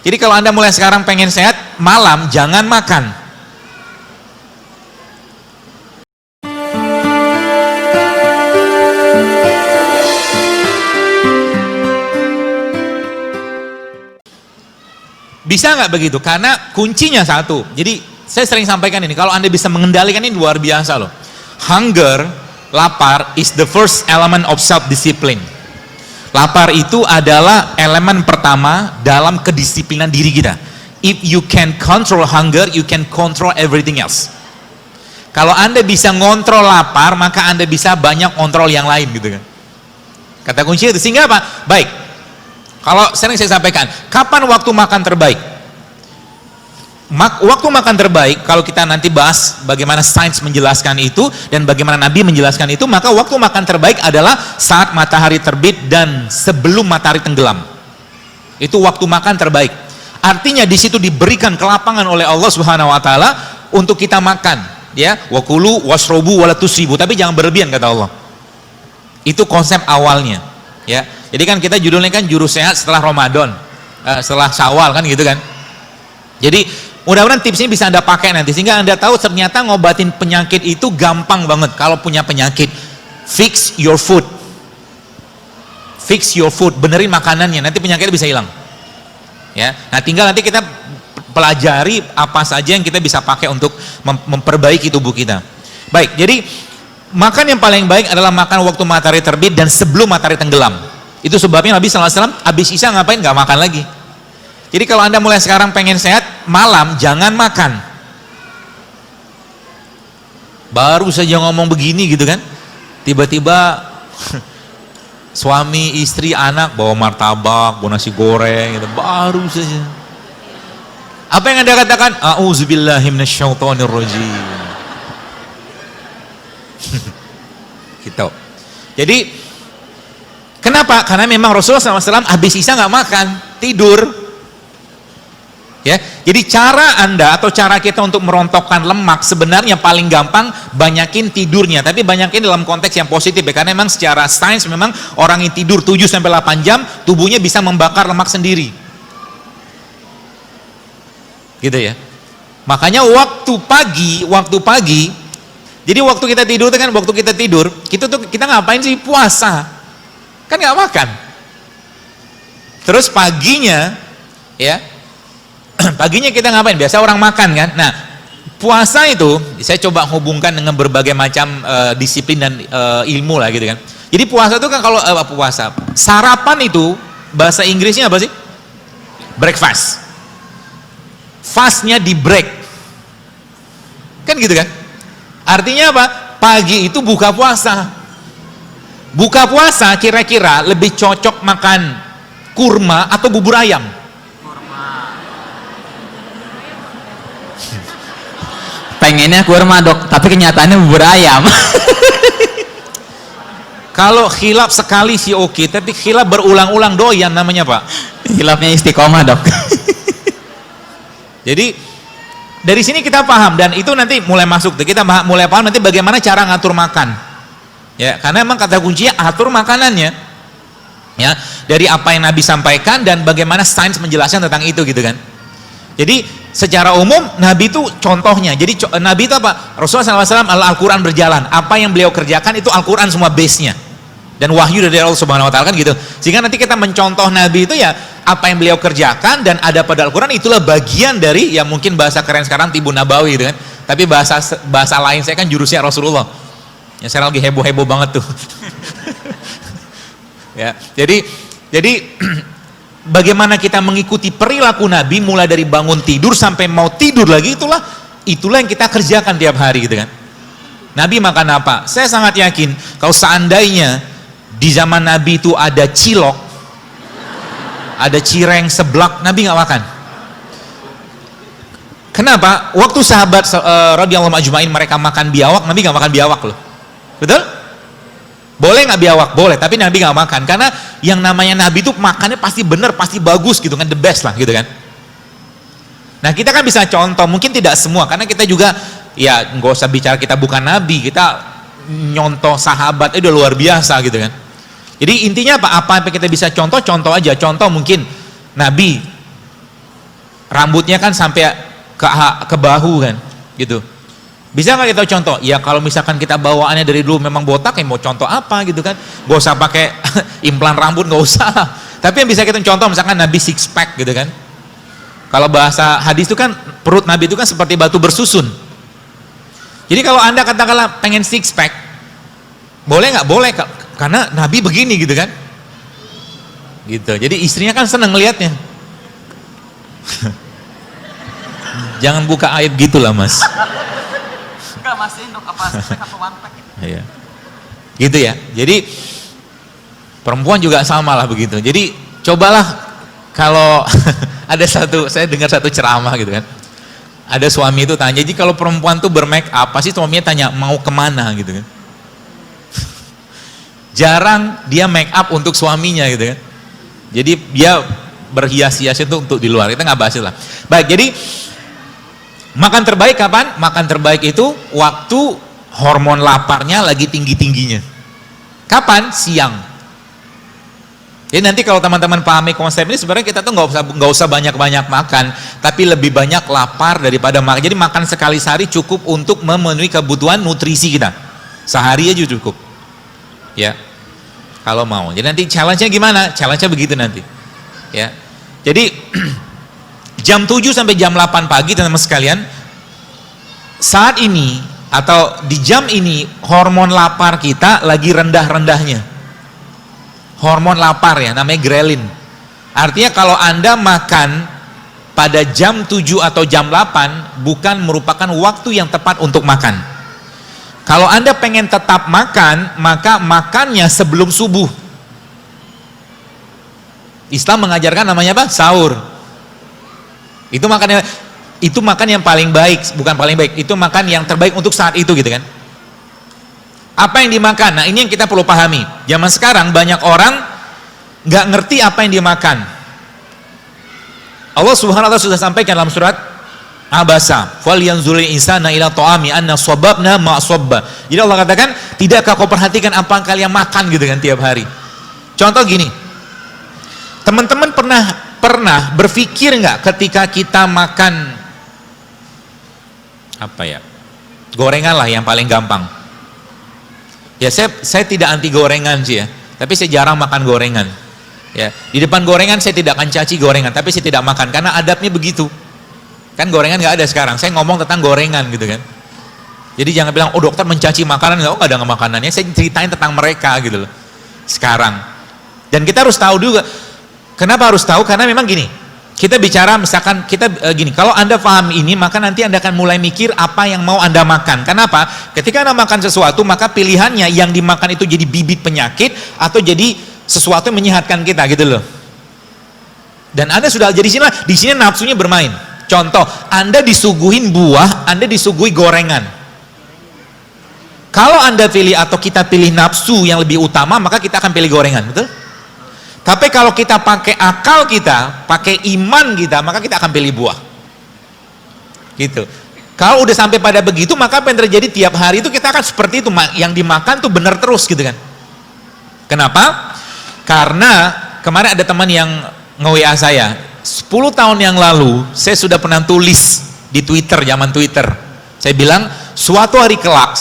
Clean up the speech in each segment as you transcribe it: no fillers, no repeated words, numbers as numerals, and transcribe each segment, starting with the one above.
Jadi kalau Anda mulai sekarang pengen sehat, malam jangan makan. Bisa nggak begitu? Karena kuncinya satu. Jadi saya sering sampaikan ini, kalau Anda bisa mengendalikan ini luar biasa loh. Hunger, lapar is the first element of self-discipline. Lapar itu adalah elemen pertama dalam kedisiplinan diri kita. If you can control hunger, you can control everything else. Kalau Anda bisa ngontrol lapar, maka Anda bisa banyak kontrol yang lain gitu kan. Kata kunci itu, sehingga apa? Baik, kalau sering saya sampaikan, kapan waktu makan terbaik? Waktu makan terbaik, kalau kita nanti bahas bagaimana sains menjelaskan itu dan bagaimana Nabi menjelaskan itu, maka waktu makan terbaik adalah saat matahari terbit dan sebelum matahari tenggelam. Itu waktu makan terbaik. Artinya di situ diberikan kelapangan oleh Allah Subhanahu wa taala untuk kita makan, ya. Wa kulu washrobu wala tusribu, tapi jangan berlebihan kata Allah. Itu konsep awalnya, ya. Jadi kan kita judulnya kan juru sehat setelah Ramadan, setelah Syawal kan gitu kan. Jadi mudah-mudahan tips ini bisa Anda pakai nanti, sehingga Anda tahu ternyata ngobatin penyakit itu gampang banget. Kalau punya penyakit, fix your food. Fix your food, benerin makanannya, nanti penyakitnya bisa hilang. Ya, nah tinggal nanti kita pelajari apa saja yang kita bisa pakai untuk memperbaiki tubuh kita. Baik, jadi makan yang paling baik adalah makan waktu matahari terbit dan sebelum matahari tenggelam. Itu sebabnya Nabi SAW habis Isya ngapain? Nggak makan lagi. Jadi kalau Anda mulai sekarang pengen sehat, malam jangan makan. Baru saja ngomong begini gitu kan, tiba-tiba suami, istri, anak bawa martabak, bawa nasi goreng gitu, baru saja. Apa yang Anda katakan? A'udzubillahi minasyaitonirrajim. Gitu. Jadi kenapa? Karena memang Rasulullah SAW habis Isya nggak makan, tidur. Ya, jadi cara Anda atau cara kita untuk merontokkan lemak sebenarnya paling gampang banyakin tidurnya, tapi banyakin dalam konteks yang positif ya, karena memang secara sains memang orang yang tidur 7-8 jam tubuhnya bisa membakar lemak sendiri. Gitu ya. Makanya waktu pagi, jadi waktu kita tidur itu kan kita ngapain sih? Puasa. Kan nggak makan. Terus paginya ya, paginya kita ngapain? Biasa orang makan kan. Nah, puasa itu saya coba hubungkan dengan berbagai macam disiplin dan ilmu lah gitu kan. Jadi puasa itu kan kalau sarapan itu bahasa Inggrisnya apa sih? Breakfast. Fastnya di break. Kan gitu kan? Artinya apa? Pagi itu buka puasa. Buka puasa kira-kira lebih cocok makan kurma atau bubur ayam? Pengennya kurma dok, tapi kenyataannya bubur ayam. Kalau khilaf sekali sih oke, tapi khilaf berulang-ulang doyan namanya pak. Khilafnya istiqomah dok. Jadi dari sini kita paham, dan itu nanti mulai masuk, kita mulai paham nanti bagaimana cara ngatur makan. Ya, karena memang kata kuncinya atur makanannya. Ya, dari apa yang Nabi sampaikan dan bagaimana sains menjelaskan tentang itu gitu kan. Jadi secara umum Nabi itu contohnya. Jadi Nabi itu apa? Rasulullah SAW Al-Quran berjalan. Apa yang beliau kerjakan itu Al-Quran semua base-nya. Dan wahyu dari Allah Subhanahu Wa Taala kan gitu. Sehingga nanti kita mencontoh Nabi itu ya apa yang beliau kerjakan dan ada pada Al-Quran, itulah bagian dari, ya mungkin bahasa keren sekarang Tibun Nabawi gitu kan. Tapi bahasa lain saya kan jurusnya Rasulullah. Ya sekarang lagi heboh-heboh banget tuh. Ya, jadi bagaimana kita mengikuti perilaku Nabi mulai dari bangun tidur sampai mau tidur lagi, itulah yang kita kerjakan tiap hari gitu kan. Nabi makan apa? Saya sangat yakin kalau seandainya di zaman Nabi itu ada cilok, ada cireng, seblak, Nabi nggak makan. Kenapa? Waktu sahabat radhiyallahu ajmain mereka makan biawak, Nabi nggak makan biawak loh. Betul? Boleh nggak biawak? Boleh, tapi Nabi nggak makan karena yang namanya Nabi itu makannya pasti bener, pasti bagus gitu kan, the best lah gitu kan. Nah kita kan bisa contoh, mungkin tidak semua karena kita juga ya nggak usah bicara kita bukan Nabi, kita nyontoh sahabat itu udah luar biasa gitu kan. Jadi intinya apa yang kita bisa contoh aja. Contoh mungkin Nabi rambutnya kan sampai ke bahu kan, gitu. Bisa nggak kita contoh? Ya kalau misalkan kita bawaannya dari dulu memang botak, ya mau contoh apa gitu kan? Gak usah pakai implan rambut, gak usah. Tapi yang bisa kita contoh misalkan Nabi six pack gitu kan. Kalau bahasa hadis itu kan perut Nabi itu kan seperti batu bersusun. Jadi kalau Anda katakanlah pengen six pack, boleh nggak? Boleh, karena Nabi begini gitu kan. Gitu. Jadi istrinya kan seneng ngelihatnya. Jangan buka aib gitulah, Mas. Enggak, mastiin dok, apa spek atau one pack? Iya. Gitu ya. Jadi perempuan juga sama lah begitu. Jadi cobalah kalau ada saya dengar satu ceramah gitu kan. Ada suami itu tanya, jadi kalau perempuan tuh bermake up, pasti suaminya tanya mau kemana gitu kan. Jarang dia make up untuk suaminya gitu kan. Jadi dia berhias-hias itu untuk di luar. Kita nggak bahas itu lah. Baik, jadi makan terbaik kapan? Makan terbaik itu waktu hormon laparnya lagi tinggi-tingginya. Kapan? Siang. Jadi nanti kalau teman-teman pahami konsep ini, sebenarnya kita tuh nggak usah banyak-banyak makan, tapi lebih banyak lapar daripada makan. Jadi makan sekali sehari cukup untuk memenuhi kebutuhan nutrisi kita. Sehari aja cukup. Ya. Kalau mau. Jadi nanti challenge-nya gimana? Challenge-nya begitu nanti. Ya. Jadi jam 7 sampai jam 8 pagi teman-teman sekalian, saat ini atau di jam ini hormon lapar kita lagi rendah-rendahnya. Hormon lapar ya, namanya grelin. Artinya kalau Anda makan pada jam 7 atau jam 8 bukan merupakan waktu yang tepat untuk makan. Kalau Anda pengen tetap makan, maka makannya sebelum subuh. Islam mengajarkan namanya apa? Sahur. Itu makan yang paling baik, bukan paling baik, itu makan yang terbaik untuk saat itu gitu kan. Apa yang dimakan? Nah ini yang kita perlu pahami. Zaman sekarang banyak orang nggak ngerti apa yang dimakan. Allah Subhanahu wa taala sudah sampaikan dalam surat Abasa, "Falyanzuril insana ila ta'ami anna sababna ma sabba." Jadi Allah katakan, tidakkah kau perhatikan apa yang kalian makan gitu kan tiap hari. Contoh gini, teman-teman pernah berpikir nggak ketika kita makan apa ya, gorengan lah yang paling gampang ya, saya tidak anti gorengan sih ya, tapi saya jarang makan gorengan ya. Di depan gorengan saya tidak akan caci gorengan, tapi saya tidak makan karena adabnya begitu kan. Gorengan nggak ada sekarang, saya ngomong tentang gorengan gitu kan. Jadi jangan bilang oh dokter mencaci makanan, nggak ada makanannya, saya ceritain tentang mereka gitu loh sekarang. Dan kita harus tahu juga. Kenapa harus tahu? Karena memang gini, kita bicara misalkan kita gini, kalau Anda paham ini, maka nanti Anda akan mulai mikir apa yang mau Anda makan. Kenapa? Ketika Anda makan sesuatu, maka pilihannya yang dimakan itu jadi bibit penyakit atau jadi sesuatu yang menyehatkan kita gitu loh. Dan Anda sudah jadi di sini nafsunya bermain. Contoh, Anda disuguhin buah, Anda disuguhi gorengan. Kalau Anda pilih atau kita pilih nafsu yang lebih utama, maka kita akan pilih gorengan, betul? Tapi kalau kita pakai akal kita, pakai iman kita, maka kita akan pilih buah. Gitu. Kalau udah sampai pada begitu, maka apa yang terjadi tiap hari itu kita akan seperti itu, yang dimakan tuh benar terus gitu kan. Kenapa? Karena kemarin ada teman yang nge-WA saya, 10 tahun yang lalu saya sudah pernah tulis di Twitter, zaman Twitter. Saya bilang, suatu hari kelak,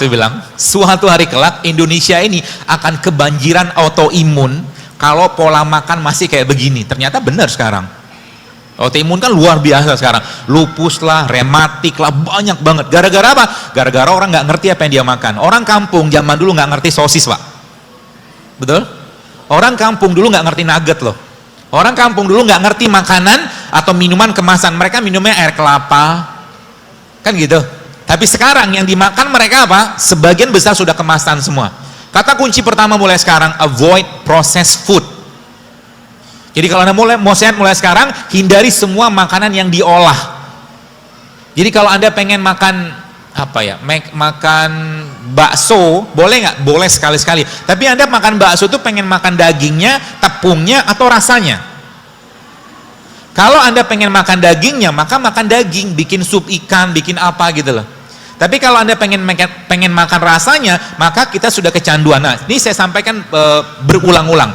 suatu hari kelak Indonesia ini akan kebanjiran autoimun kalau pola makan masih kayak begini. Ternyata benar sekarang. Autoimun kan luar biasa sekarang. Lupus lah, rematik lah, banyak banget. Gara-gara apa? Gara-gara orang nggak ngerti apa yang dia makan. Orang kampung zaman dulu nggak ngerti sosis, Pak. Betul? Orang kampung dulu nggak ngerti nugget loh. Orang kampung dulu nggak ngerti makanan atau minuman kemasan. Mereka minumnya air kelapa. Kan gitu. Tapi sekarang yang dimakan mereka apa? Sebagian besar sudah kemasan semua. Kata kunci pertama mulai sekarang, avoid processed food. Jadi kalau Anda mau sehat mulai sekarang, hindari semua makanan yang diolah. Jadi kalau Anda pengen makan apa ya, makan bakso, boleh nggak? Boleh sekali-sekali. Tapi Anda makan bakso itu pengen makan dagingnya, tepungnya, atau rasanya. Kalau Anda pengen makan dagingnya, maka makan daging, bikin sup ikan, bikin apa gitu loh. Tapi kalau Anda pengen makan rasanya, maka kita sudah kecanduan. Nah, ini saya sampaikan berulang-ulang.